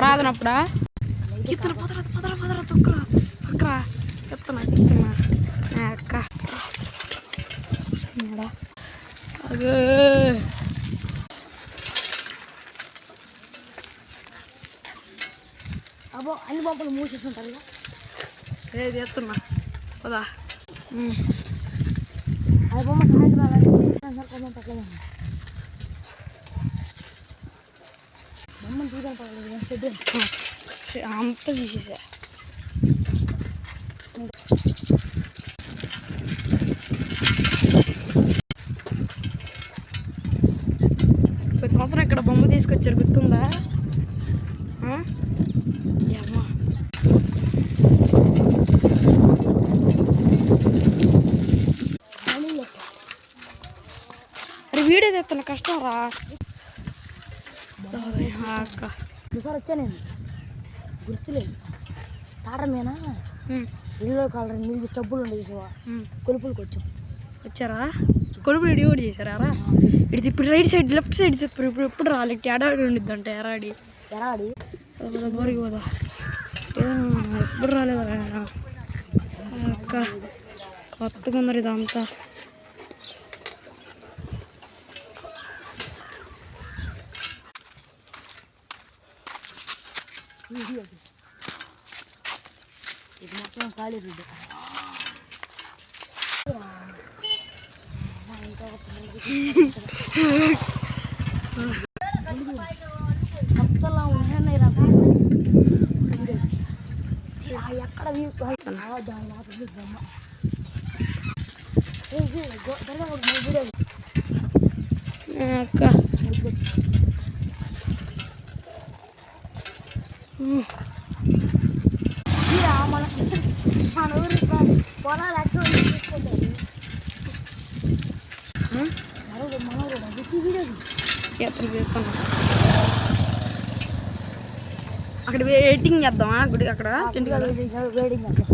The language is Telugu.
రాదనప్పుడా ఎత్తున పదరా పదరా పదరా తొక్కరా అక్కరా ఎత్తనా ఎత్తున్నా అక్క అదే అబ్బో అన్ని బొమ్మలు మూసేసుకుంటారు ఏది ఎత్తున్నా పదా అది బొమ్మ సాయంత్రం పక్కన బొమ్మను తీయడం పర్లేదు అంత తీసేసా ఒక సంవత్సరం ఇక్కడ బొమ్మ తీసుకొచ్చారు గుర్తుందా అమ్మా అరే వీడియో తెస్తున్నా కష్టం రా అక్క ఒకసారి వచ్చా నేను గుర్తులేదు టాటర్ మీనా ఇల్లు కాలర్ నీళ్ళు స్టబ్బులు ఉండే చూసావా కొలుపులకు వచ్చారా కొలుపులు ఇడి కూడా చేశారా ఇది ఇప్పుడు రైట్ సైడ్ లెఫ్ట్ సైడ్ చెప్పారు ఇప్పుడు ఎప్పుడు రాలి ఎడాడి ఉండిద్ది అంటే ఎరాడి బోరికి పోదా ఎప్పుడు రాలేదా అక్క కొత్తగా ఉన్నారు ఇదంతా ఇది మొత్తం ఖాళీ రోడ్డు మొత్తంలా ఉన్నాయి ఎక్కడ అక్క మన ఊరి పొలాలు అట్లా తీసుకుంటారు అక్కడ వెయిటింగ్ చేద్దామా గుడి అక్కడ వెయిటింగ్ చేద్దాం